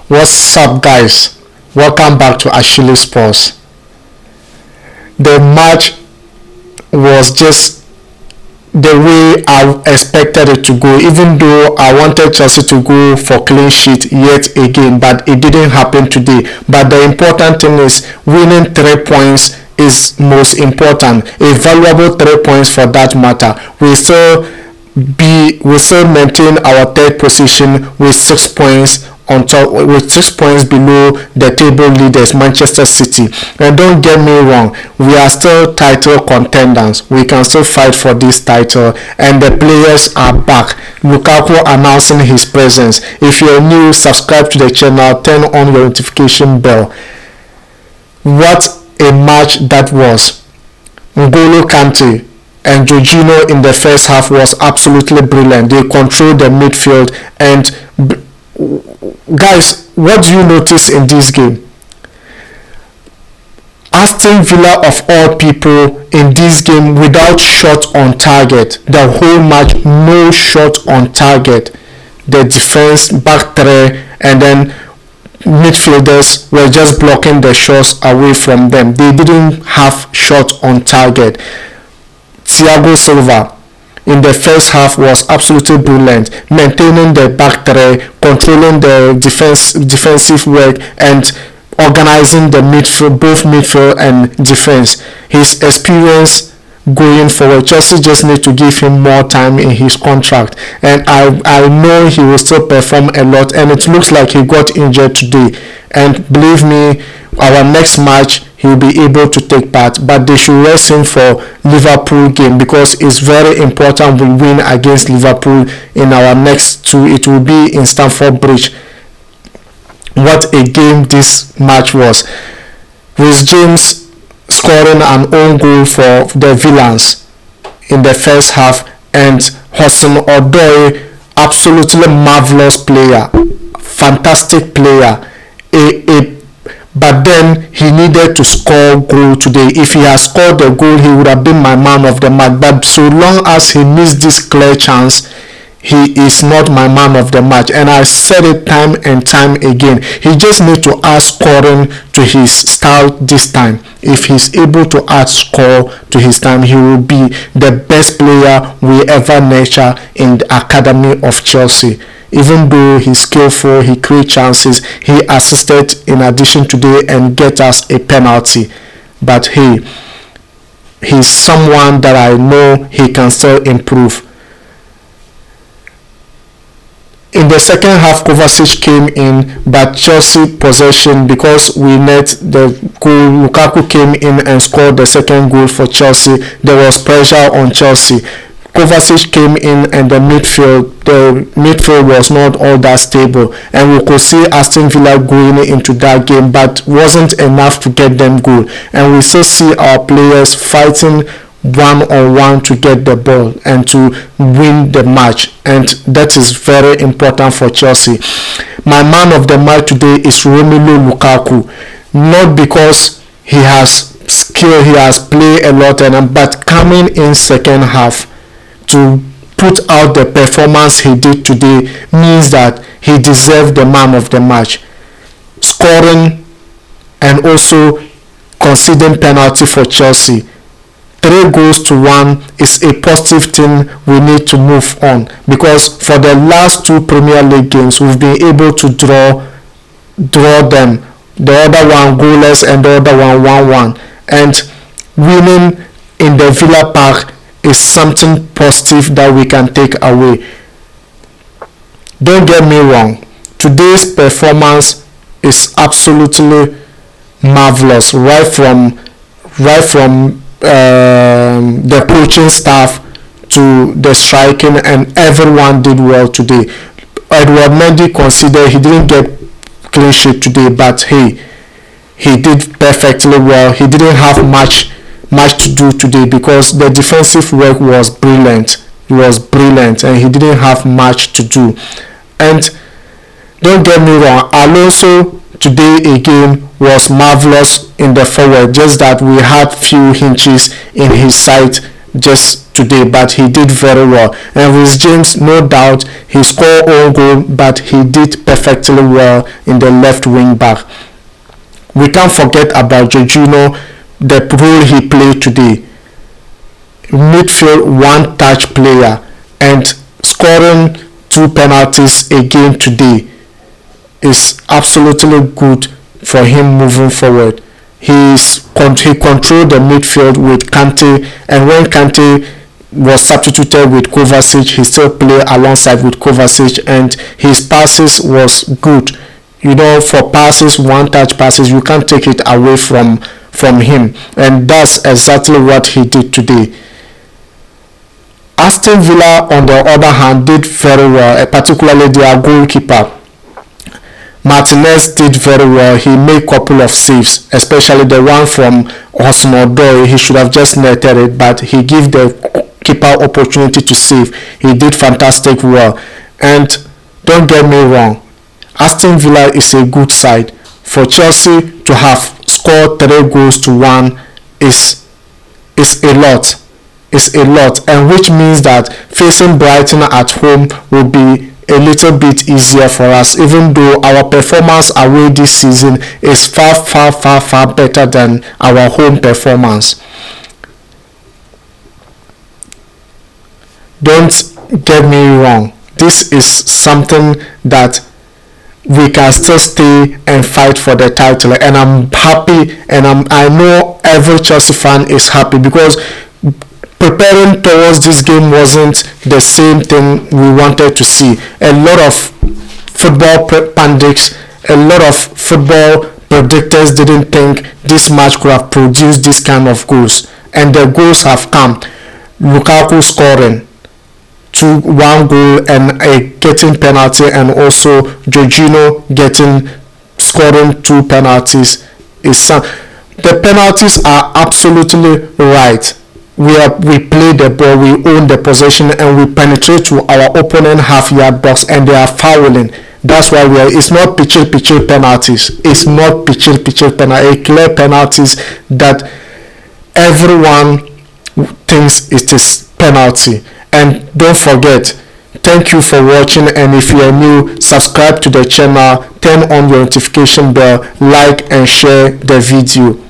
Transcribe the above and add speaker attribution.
Speaker 1: What's up, guys? Welcome back to Achilles Sports. The match was just the way I expected it to go, even though I wanted Chelsea to go for clean sheet yet again, but it didn't happen today. But the important thing is winning 3 points is most important, a valuable 3 points for that matter. We still maintain our third position with 6 points on top, with 6 points below the table leaders Manchester City. And don't get me wrong, we are still title contenders. We can still fight for this title, and the players are back. Lukaku announcing his presence. If you're new, subscribe to the channel, turn on your notification bell. What a match that was. N'Golo Kante and Jorginho in the first half was absolutely brilliant. They controlled the midfield. And guys, what do you notice in this game? Aston Villa of all people in this game without shot on target. The whole match, no shot on target. The defense, back three, and then midfielders were just blocking the shots away from them. They didn't have shot on target. Thiago Silva in the first half was absolutely brilliant, maintaining the back three, controlling the defensive work, and organizing the midfield, both midfield and defense. His experience going forward, Chelsea just need to give him more time in his contract, and I know he will still perform a lot, and it looks like he got injured today, and believe me, our next match he will be able to take part, but they should rest him for Liverpool game because it's very important we win against Liverpool in our next two. It will be in Stamford Bridge. What a game this match was. Reece James scoring an own goal for the Villains in the first half, and Hudson-Odoi, absolutely marvelous player, fantastic player, but then he needed to score goal today. If he had scored the goal, he would have been my man of the match, but so long as he missed this clear chance, he is not my man of the match. And I said it time and time again, he just needs to add scoring to his style this time. If he's able to add score to his time, he will be the best player we ever nurture in the academy of Chelsea. Even though he's skillful, he creates chances, he assisted in addition today and get us a penalty. But hey, he's someone that I know he can still improve. In the second half, Kovacic came in, but Chelsea possession, because we net the goal, Lukaku came in and scored the second goal for Chelsea. There was pressure on Chelsea. Kovacic came in, and the midfield was not all that stable, and we could see Aston Villa going into that game, but wasn't enough to get them goal. And we still see our players fighting one-on-one to get the ball and to win the match, and that is very important for Chelsea. My man of the match today is Romelu Lukaku, not because he has skill, he has played a lot, but coming in second half to put out the performance he did today means that he deserved the man of the match. Scoring and also conceding penalty for Chelsea. 3 goals to 1 is a positive thing we need to move on, because for the last 2 Premier League games we've been able to draw them. The other one goalless and the other one 1-1. And winning in the Villa Park is something positive that we can take away. Don't get me wrong, today's performance is absolutely marvelous, right from the coaching staff to the striking, and everyone did well today. Edouard Mendy considered he didn't get clean sheet today, but hey, he did perfectly well. He didn't have much to do today because the defensive work was brilliant. It was brilliant, and he didn't have much to do. And don't get me wrong, Alonso today again was marvelous in the forward, just that we had few hinges in his sight just today, but he did very well. And with James, no doubt, he scored own goal, but he did perfectly well in the left wing back. We can't forget about Jorginho, the role he played today. Midfield one-touch player and scoring 2 penalties again today is absolutely good for him moving forward. He controlled the midfield with Kante, and when Kante was substituted with Kovacic, he still played alongside with Kovacic, and his passes was good. For passes, one-touch passes, you can't take it away from him, and that's exactly what he did today. Aston Villa, on the other hand, did very well, particularly their goalkeeper. Martinez did very well. He made a couple of saves, especially the one from Hudson-Odoi. He should have just netted it, but he gave the keeper opportunity to save. He did fantastic well. And don't get me wrong, Aston Villa is a good side. For Chelsea to have scored 3 goals to 1 is a lot. It's a lot, and which means that facing Brighton at home will be a little bit easier for us, even though our performance away this season is far better than our home performance. Don't get me wrong, this is something that we can still stay and fight for the title, and I'm happy, and I know every Chelsea fan is happy, because preparing towards this game wasn't the same thing we wanted to see. A lot of football pundits, a lot of football predictors didn't think this match could have produced this kind of goals, and the goals have come. Lukaku scoring 1 goal and getting penalty, and also Jorginho scoring 2 penalties. The penalties are absolutely right. We play the ball, we own the possession, and we penetrate to our opponent half-yard box, and they are fouling. That's why it's not picture penalties. It's not picture penalty. Clear penalties that everyone thinks it is penalty. And don't forget, thank you for watching, and if you are new, subscribe to the channel, turn on your notification bell, like and share the video.